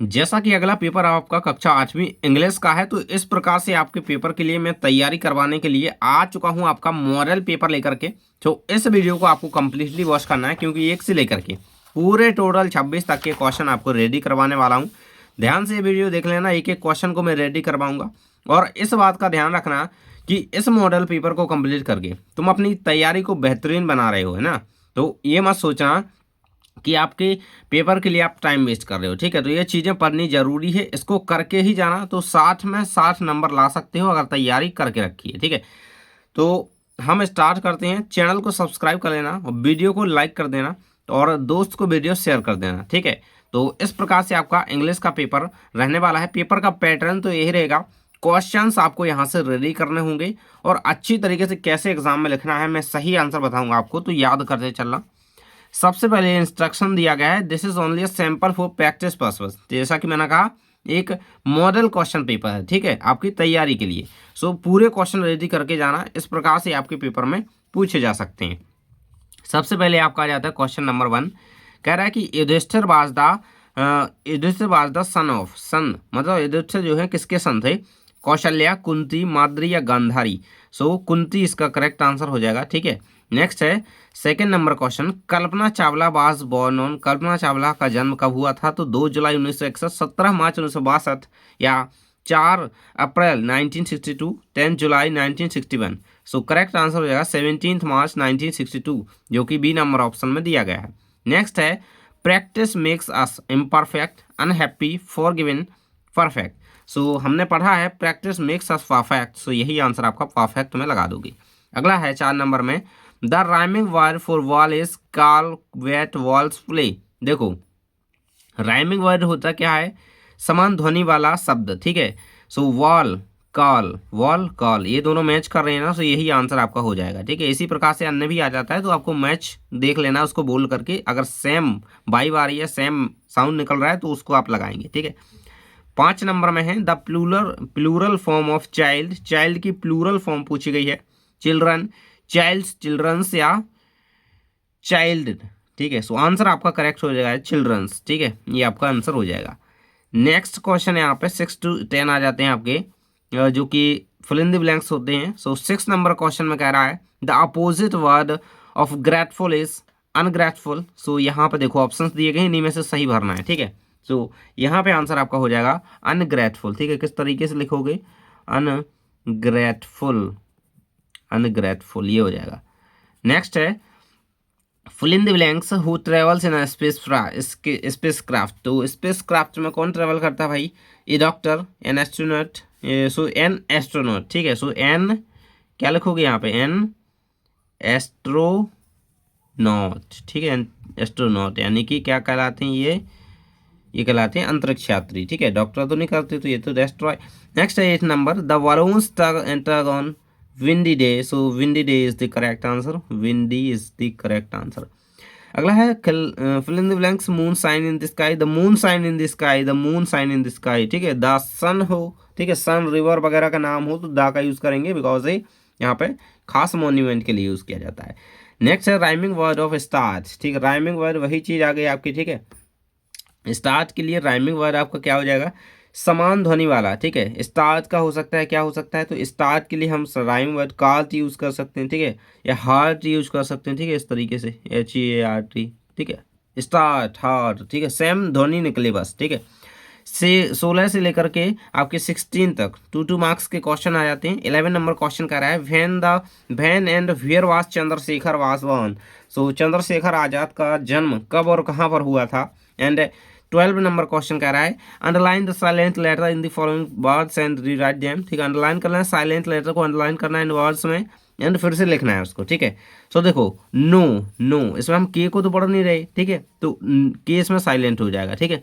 जैसा कि अगला पेपर आपका कक्षा 8वीं इंग्लिश का है, तो इस प्रकार से आपके पेपर के लिए मैं तैयारी करवाने के लिए आ चुका हूं आपका मॉडल पेपर लेकर के। तो इस वीडियो को आपको कंप्लीटली वॉच करना है, क्योंकि एक से लेकर के पूरे टोटल 26 तक के क्वेश्चन आपको रेडी करवाने वाला हूं। ध्यान से वीडियो देख लेना, एक एक क्वेश्चन को मैं रेडी करवाऊंगा। और इस बात का ध्यान रखना कि इस मॉडल पेपर को कंप्लीट करके तुम अपनी तैयारी को बेहतरीन बना रहे हो, है ना। तो ये मत सोचना कि आपके पेपर के लिए आप टाइम वेस्ट कर रहे हो, ठीक है। तो ये चीज़ें पढ़नी जरूरी है, इसको करके ही जाना, तो 60 में 60 नंबर ला सकते हो अगर तैयारी करके रखी है, ठीक है। तो हम स्टार्ट करते हैं। चैनल को सब्सक्राइब कर लेना और वीडियो को लाइक कर देना और दोस्त को वीडियो शेयर कर देना, ठीक है। तो इस प्रकार से आपका इंग्लिश का पेपर रहने वाला है। पेपर का पैटर्न तो यही रहेगा, क्वेश्चंस आपको यहाँ से रेडी करने होंगे और अच्छी तरीके से कैसे एग्जाम में लिखना है मैं सही आंसर बताऊंगा आपको, तो याद करते चलना। सबसे पहले इंस्ट्रक्शन दिया गया है, this is only a sample for practice purpose. जैसा कि मैंने कहा, एक मॉडल क्वेश्चन पेपर है, ठीक है, आपकी तैयारी के लिए। सो पूरे क्वेश्चन रेडी करके जाना, इस प्रकार से आपके पेपर में पूछे जा सकते हैं। सबसे पहले आपका आ जाता है क्वेश्चन नंबर 1। कह रहा है कि Yudhishthir was the son of, son मतलब युधिष्ठिर जो है किसके सन थे? कौशल्या, कुंती, माद्री या गांधारी। सो कुंती इसका करेक्ट आंसर हो जाएगा, ठीक है। नेक्स्ट है second number question, Kalpana Chawla was born on, Kalpana Chawla का जन्म कब हुआ था? तो 2 जुलाई 1961, 17 मार्च 1962 या 4 अप्रैल 1962, 10 जुलाई 1961। सो करेक्ट आंसर हो जाएगा 17 मार्च 1962, जो कि बी नंबर ऑप्शन में दिया गया है। नेक्स्ट है practice makes us imperfect, unhappy, forgiven, perfect. So हमने पढ़ा है practice makes us perfect, so यही आंसर आपका परफेक्ट में लगा दोगे। अगला है 4 नंबर में, the rhyming word for wall is call, wet, walls, play. देखो राइमिंग वर्ड होता क्या है? समान ध्वनि वाला शब्द, ठीक है। So wall call, wall call, ये दोनों मैच कर रहे हैं ना, सो यही आंसर आपका हो जाएगा, ठीक है। इसी प्रकार से अन्य भी आ जाता है, तो आपको मैच देख लेना उसको बोल करके, अगर सेम वाइब आ रही है, सेम साउंड निकल रहा है, तो उसको आप लगाएंगे, ठीक है। 5 नंबर में है the plural form of child, child की प्लूरल फॉर्म पूछी गई है। चिल्ड्रन, चाइल्ड्स, चिल्ड्रंस या चाइल्ड, ठीक है। सो आंसर आपका करेक्ट हो जाएगा चिल्ड्रंस, ठीक है, ये आपका आंसर हो जाएगा। नेक्स्ट क्वेश्चन है यहाँ पे 6 to 10 आ जाते हैं आपके, जो कि फिल इन द ब्लैंक्स होते हैं। सो 6 नंबर क्वेश्चन में कह रहा है the opposite word of grateful is ungrateful. So यहाँ पे देखो ऑप्शंस दिए गए हैं, इन्हीं में से सही भरना है, ठीक है। सो यहाँ पे आंसर आपका हो जाएगा अनग्रेटफुल, ठीक है। किस तरीके से लिखोगे? अनग्रेटफुल, अनग्रेटफुल, ये हो जाएगा। नेक्स्ट है fill in the blanks who travels in spacecraft. तो स्पेस क्राफ्ट में कौन ट्रेवल करता है भाई? A doctor, an astronaut, so an astronaut, ठीक है। सो एन क्या लिखोगे यहाँ पे? एन एस्ट्रोनॉट, ठीक है, एस्ट्रोनॉट यानी कि क्या कहलाते हैं ये कहलाते हैं अंतरिक्ष यात्री, ठीक है। डॉक्टर तो नहीं करते, तो ये तो एस्ट्रॉय। नेक्स्ट है 8 नंबर, द वरून्स tug on windy day. So windy day is the correct answer, windy is the correct answer. अगला है fill in the blanks, moon shine in the sky, the moon shine in the sky, the moon shine in the sky, ठीक है। The सन हो, ठीक है, सन river वगैरह का नाम हो तो द का यूज करेंगे, बिकॉज ये यहाँ पे खास मॉन्यूमेंट के लिए यूज किया जाता है। नेक्स्ट है राइमिंग वर्ड ऑफ स्टार्च, ठीक है। राइमिंग वर्ड वही चीज आ गई आपकी, ठीक है। स्टार्च के लिए राइमिंग वर्ड आपका क्या हो जाएगा? समान ध्वनि वाला, ठीक है। स्टार्च का हो सकता है, क्या हो सकता है? तो स्टार्च के लिए हम राइमिंग वर्ड कार्ट यूज कर सकते हैं, ठीक है, या हार्ट यूज कर सकते हैं, ठीक है, इस तरीके से HEART, ठीक है। स्टार्ट, हार्ट, ठीक है, सेम ध्वनि निकले बस, ठीक है। से 16 से लेकर के आपके 16 तक 2 मार्क्स के क्वेश्चन आ जाते हैं। 11 नंबर क्वेश्चन कह रहा है when and where was Chandrashekhar was born. So Chandrashekhar Azad का जन्म कब और कहाँ पर हुआ था? एंड 12 नंबर क्वेश्चन कह रहा है underline the silent letter in the following words and rewrite them, ठीक है। अंडरलाइन करना है, साइलेंट लेटर को अंडरलाइन करना है इन वर्ड्स में एंड फिर से लिखना है उसको, ठीक है। सो देखो नो, नो इसमें हम के को तो पढ़ नहीं रहे, ठीक है, तो के इसमें साइलेंट हो जाएगा, ठीक है।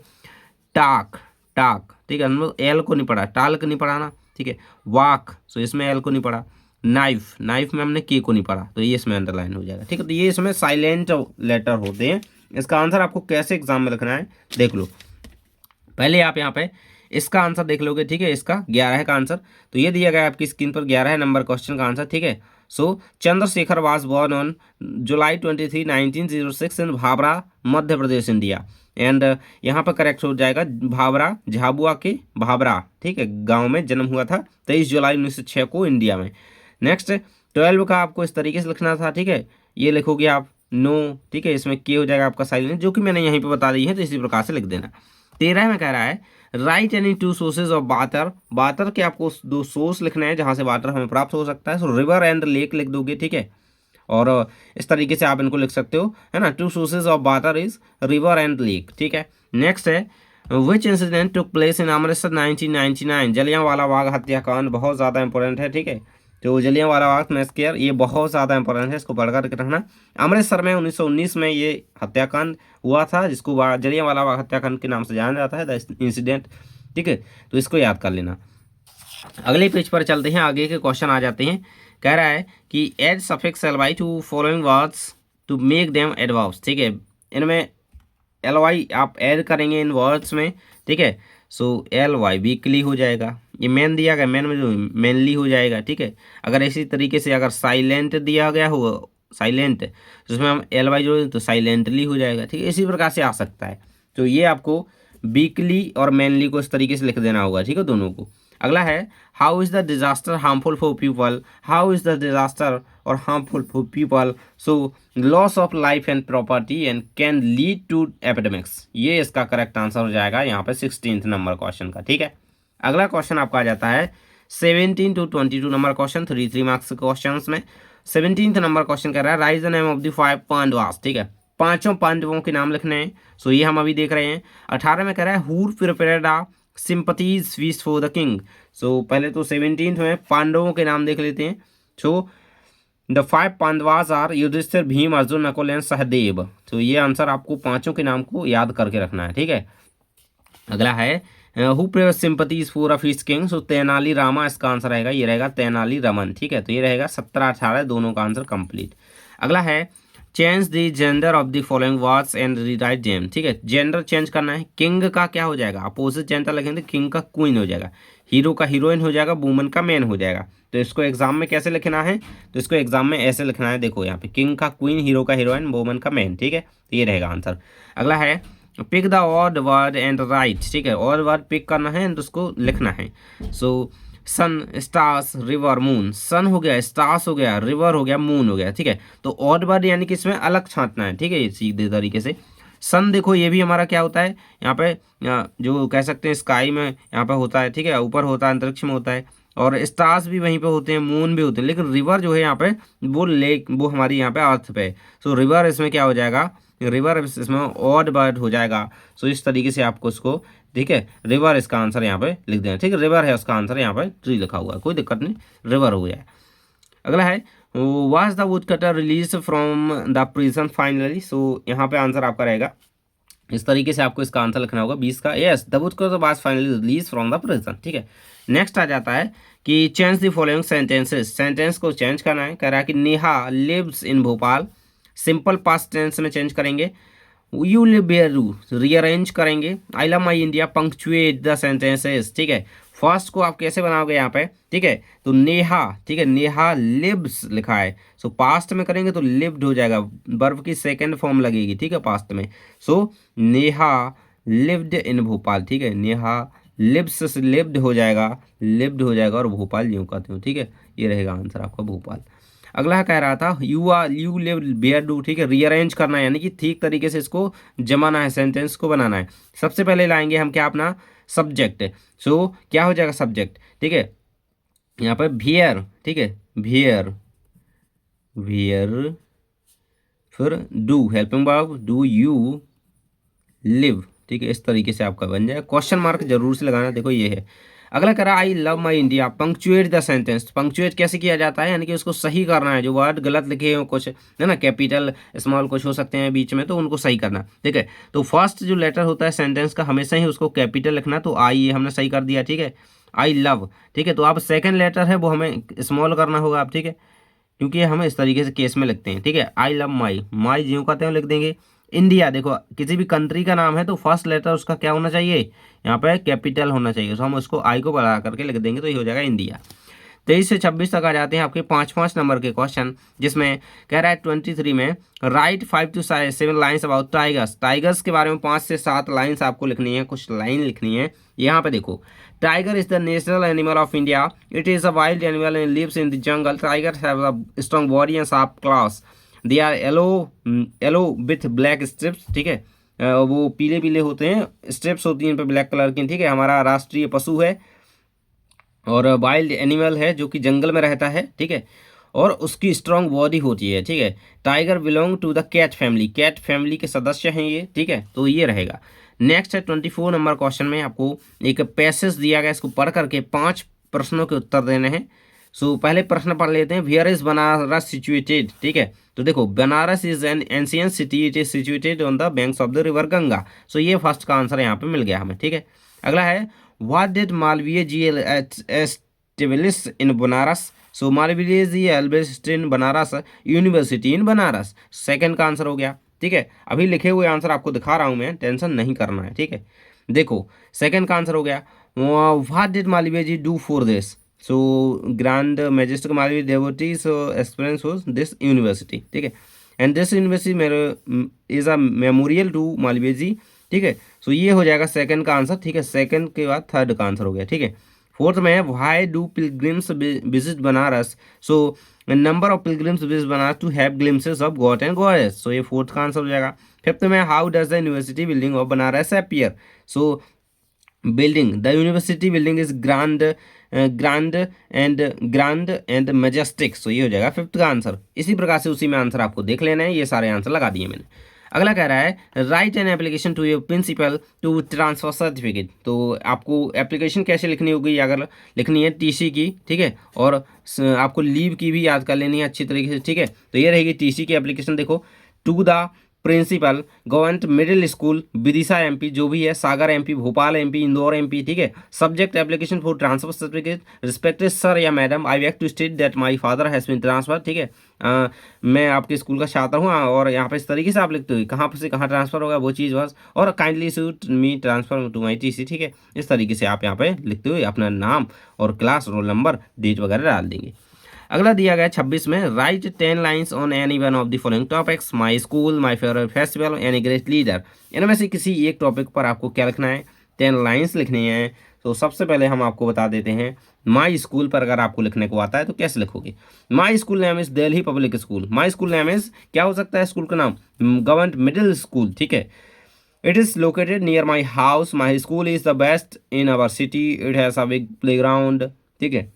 टाक, टाक, ठीक है, हम लोग एल को नहीं पढ़ा, टाल्क नहीं पढ़ा ना, ठीक है। वाक, सो इसमें एल को नहीं पढ़ा। नाइफ, नाइफ में हमने के को नहीं पढ़ा, तो ये इसमें अंडरलाइन हो जाएगा, ठीक है। तो ये इसमें साइलेंट लेटर होते हैं। इसका आंसर आपको कैसे एग्जाम में लिखना है देख लो। पहले आप यहाँ पे इसका आंसर देख लोगे, ठीक है। इसका 11 का आंसर तो ये दिया गया है आपकी स्क्रीन पर, 11 नंबर क्वेश्चन का आंसर, ठीक है। So Chandrashekhar was born on July 23, 1906 in Bhabhra, Madhya Pradesh, India. And यहाँ पर करेक्ट हो जाएगा भाभरा, झाबुआ के भाभरा, ठीक है, गांव में जन्म हुआ था 23 जुलाई 1906 को इंडिया में। नेक्स्ट 12 का आपको इस तरीके से लिखना था, ठीक है, ये लिखोगे आप नो, ठीक है, इसमें के हो जाएगा आपका साइलेंट, जो कि मैंने यहीं पे बता दी है, तो इसी प्रकार से लिख देना। 13 में कह रहा है right any two sources of water, water के आपको दो सोर्स लिखना है जहाँ से वाटर हमें प्राप्त हो सकता है। सो रिवर एंड लेक लिख दोगे, ठीक है, और इस तरीके से आप इनको लिख सकते हो, है ना। Two sources of water is river and lake, ठीक है। नेक्स्ट है which incident took place in Amritsar 1999, Jallianwala Bagh हत्याकांड, बहुत ज़्यादा इंपॉर्टेंट है, ठीक है। तो जलियांवाला बाग मैस्केयर ये बहुत ज़्यादा इंपॉर्टेंट है, इसको पढ़कर रखना। अमृतसर में 1919 में ये हत्याकांड हुआ था, जिसको जलियांवाला बाग हत्याकांड के नाम से जाना जाता है, द इंसिडेंट, ठीक है, तो इसको याद कर लेना। अगले पेज पर चलते हैं, आगे के क्वेश्चन आ जाते हैं। कह रहा है कि add suffix LY to following words to make them adverbs, ठीक है, इनमें एलवाई आप ऐड करेंगे इन वर्ड्स में, ठीक है। सो एलवाई वीकली हो जाएगा, ये मैन दिया गया, मैन में जो मैनली हो जाएगा, ठीक है। अगर इसी तरीके से अगर साइलेंट दिया गया हो, साइलेंट, जिसमें हम एलवाई जोड़ें तो साइलेंटली हो जाएगा, ठीक है, इसी प्रकार से आ सकता है। तो ये आपको वीकली और मैनली को इस तरीके से लिख देना होगा, ठीक है, दोनों को। अगला है how is the disaster harmful for people, how is the disaster और harmful for people, so loss of life and property and can lead to epidemics, ये इसका करेक्ट आंसर हो जाएगा यहाँ पे 16th नंबर क्वेश्चन का, ठीक है। अगला क्वेश्चन आपका आ जाता है 17 to 22 number question, 3 marks question में। 17th नंबर क्वेश्चन कर रहा है rise the name of the 5 Pandavas, ठीक है, 5 पांडवों के नाम लिखने हैं। सो ये हम अभी देख रहे हैं। 18 में कह रहा है who prepared a sympathies feast for the king. So पहले तो 17th में पांडवों के नाम देख लेते हैं। So the 5 Pandavas are Yudhishthira, Bhim, Arjun, Nakul and Sahdev. तो ये आंसर आपको पांचों के नाम को याद करके रखना है, ठीक है। अगला है who prayer sympathies for a feast king, so Tenali Rama इसका आंसर रहेगा, ये रहेगा तेनाली रमन, ठीक है। तो ये रहेगा 17-18 दोनों का आंसर कंप्लीट। अगला है change the gender of the following words and rewrite them, ठीक है, जेंडर चेंज करना है। किंग का क्या हो जाएगा, अपोजिट जेंडर लगेंगे, किंग का क्वीन हो जाएगा, हीरो का हीरोइन हो जाएगा, वुमन का मैन हो जाएगा। तो इसको एग्जाम में कैसे लिखना है, तो इसको एग्जाम में ऐसे लिखना है, देखो यहाँ पे किंग का क्वीन, हीरो का हीरोइन, वुमन का मैन, ठीक है, तो ये रहेगा आंसर। अगला है pick the odd word and write, ठीक है, ऑड वर्ड पिक करना है एंड उसको लिखना है। सो सन, स्टार्स, रिवर, मून, सन हो गया, स्टार्स हो गया, रिवर हो गया, मून हो गया, ठीक है। तो ऑड वर्ड यानी कि इसमें अलग छांटना है, ठीक है, ये सीधे तरीके से। सन देखो ये भी हमारा क्या होता है यहाँ पे, जो कह सकते हैं स्काई में यहाँ पे होता है, ठीक है, ऊपर होता है, अंतरिक्ष में होता है, और स्टार्स भी वहीं पे होते हैं, मून भी होते हैं, लेकिन रिवर जो है यहाँ पे वो लेक, वो हमारी यहाँ पे अर्थ पे है। सो रिवर इसमें क्या हो जाएगा, रिवर इसमें ऑड वर्ड हो जाएगा। सो इस तरीके से आपको इसको, ठीक है, रिवर इसका आंसर यहाँ पे लिख देना, ठीक है, रिवर है उसका आंसर, यहाँ पे ट्री लिखा हुआ है, कोई दिक्कत नहीं, रिवर हो गया। अगला है was the woodcutter release from the prison finally. So यहाँ पे आंसर आपका रहेगा, इस तरीके से आपको इसका आंसर लिखना होगा 20 का, yes the woodcutter was finally release from the prison, ठीक है। नेक्स्ट आ जाता है कि change the following sentences, sentence को चेंज करना है। कह रहा है कि Neha lives in Bhopal, simple past tense में चेंज करेंगे। You live where you rearrange करेंगे। I love my India punctuate the sentences, ठीक है। फर्स्ट को आप कैसे बनाओगे यहाँ पे, ठीक है, तो नेहा, ठीक है, नेहा लिव्स लिखा है, सो पास्ट में करेंगे तो लिव्ड हो जाएगा, वर्ब की सेकंड फॉर्म लगेगी, ठीक है, पास्ट में। सो नेहा लिव्ड इन भोपाल, ठीक है, नेहा लिव्स से लिव्ड हो जाएगा, लिव्ड हो जाएगा, और भोपाल यूँ कहते हो, ठीक है, ये रहेगा आंसर आपका भोपाल। अगला कह रहा था यू लिव वेयर डू, ठीक है, रीअरेंज करना है, यानी कि ठीक तरीके से इसको जमाना है, सेंटेंस को बनाना है। सबसे पहले लाएंगे हम क्या, अपना सब्जेक्ट। सो क्या हो जाएगा सब्जेक्ट, ठीक है, यहाँ पर वियर, ठीक है, वियर, वियर, फिर do helping verb, do you live, ठीक है, इस तरीके से आपका बन जाए। क्वेश्चन मार्क जरूर से लगाना, देखो ये है। अगला करा आई love my India punctuate the sentence. Punctuate कैसे किया जाता है, यानी कि उसको सही करना है, जो वर्ड गलत लिखे हो कुछ है ना, कैपिटल स्मॉल कुछ हो सकते हैं बीच में, तो उनको सही करना, ठीक है। तो फर्स्ट जो लेटर होता है सेंटेंस का हमेशा ही उसको कैपिटल लिखना, तो आई ये हमने सही कर दिया, ठीक है, आई लव, ठीक है। तो अब सेकेंड लेटर है वो हमें स्मॉल करना होगा आप, ठीक है, क्योंकि हम इस तरीके से केस में लिखते हैं, ठीक है। आई लव माई, माई ज्यों कहते हैं लिख देंगे। इंडिया, देखो किसी भी कंट्री का नाम है तो फर्स्ट लेटर उसका क्या होना चाहिए, यहाँ पे कैपिटल होना चाहिए, तो हम उसको आई को बढ़ा करके लिख देंगे, तो ये हो जाएगा इंडिया। 23 से 26 तक आ जाते हैं आपके 5-5 नंबर के क्वेश्चन, जिसमें कह रहा है 23 में right 5 to 7 lines about tigers. Tigers के बारे में 5 से 7 लाइन्स आपको लिखनी है, कुछ लाइन लिखनी है। यहाँ पे देखो, tiger is the national animal of India, it is a wild animal and lives in the jungle, tiger have a strong body and sharp claws, they are yellow with black stripes, ठीक है, वो पीले पीले होते हैं, strips होती हैं इन पर ब्लैक कलर की, ठीक है। हमारा राष्ट्रीय पशु है और वाइल्ड एनिमल है जो कि जंगल में रहता है, ठीक है, और उसकी स्ट्रॉन्ग बॉडी होती है, ठीक है। Tiger belong to the cat family, cat family के सदस्य हैं ये, ठीक है, तो ये रहेगा। नेक्स्ट है 24 नंबर क्वेश्चन में आपको एक पैसेज दिया गया, इसको पढ़ करके 5 प्रश्नों के उत्तर देने हैं। सो पहले प्रश्न पढ़ लेते हैं, वेयर इज बनारस सिचुएटेड, ठीक है। तो देखो, Banaras is an ancient city, it is situated on the banks of the river Ganga. So ये फर्स्ट का आंसर यहाँ पे मिल गया हमें, ठीक है। अगला है, what did Malviya ji establish in Banaras. So Malviya ji established in Banaras university in Banaras, second का आंसर हो गया, ठीक है। अभी लिखे हुए आंसर आपको दिखा रहा हूँ मैं, टेंशन नहीं करना है, ठीक है। देखो, सेकंड का आंसर हो गया, what did Malviya ji do for this. So grand majestic Malviya devotees experience was this university, ठीक है, and this university is a memorial to Malviya ji, ठीक है। सो ये हो जाएगा सेकंड का आंसर, ठीक है। सेकंड के बाद थर्ड का आंसर हो गया, ठीक है। फोर्थ में है, why do pilgrims visit Banaras. So number of pilgrims visit Banaras to have glimpses of god and goddess. So ये फोर्थ का आंसर हो जाएगा। फिफ्थ में, how does the university building of Banaras appear. So building, the university building is grand and majestic. So ये हो जाएगा fifth का answer. इसी प्रकार से उसी में आंसर आपको देख लेना है, ये सारे आंसर लगा दिए मैंने। अगला कह रहा है, write an application to your principal to transfer certificate. तो आपको एप्लीकेशन कैसे लिखनी होगी, अगर लिखनी है टीसी की, ठीक है, और आपको लीव की भी याद कर लेनी है अच्छी तरीके से, ठीक है। तो ये रहेगी टीसी की एप्लीकेशन। देखो, to the principal government middle school Vidisha MP, जो भी है, Sagar MP, Bhopal MP, Indore MP, ठीक है। Subject application for transfer certificate, respected sir या madam, I beg to state that my father has been transfer, ठीक है। मैं आपके स्कूल का छात्र हूँ और यहाँ पे इस तरीके से आप लिखते हो कहाँ से कहाँ ट्रांसफर होगा वो चीज़ बस, और kindly suit me transfer to my TC, ठीक है। इस तरीके से आप यहाँ पे लिखते हुए अपना नाम और क्लास, रोल नंबर, डेट वगैरह डाल देंगे। अगला दिया गया 26 में, right 10 lines on any one of the following topics, my school, my favourite festival, any great leader. इनमें से किसी एक टॉपिक पर आपको क्या लिखना है, 10 लाइन्स लिखनी है। तो सबसे पहले हम आपको बता देते हैं, माई स्कूल पर अगर आपको लिखने को आता है तो कैसे लिखोगे। My school name is Delhi public school. My school name is, क्या हो सकता है स्कूल का नाम, गवर्नमेंट मिडिल स्कूल, ठीक है। It is located near my house, my school is the best in our city, it has a big playground, ठीक है।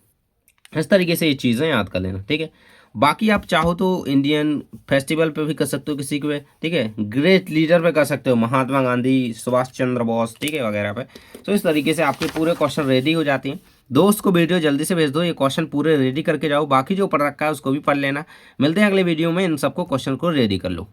इस तरीके से ये चीज़ें याद कर लेना, ठीक है। बाकी आप चाहो तो इंडियन फेस्टिवल पे भी कर सकते हो किसी के, ठीक है। ग्रेट लीडर पे कर सकते हो, महात्मा गांधी, सुभाष चंद्र बोस, ठीक है, वगैरह पे। तो इस तरीके से आपके पूरे क्वेश्चन रेडी हो जाते हैं। दोस्त को वीडियो जल्दी से भेज दो, ये क्वेश्चन पूरे रेडी करके जाओ, बाकी जो पढ़ रखा है उसको भी पढ़ लेना। मिलते हैं अगले वीडियो में, इन सबको क्वेश्चन को रेडी कर लो।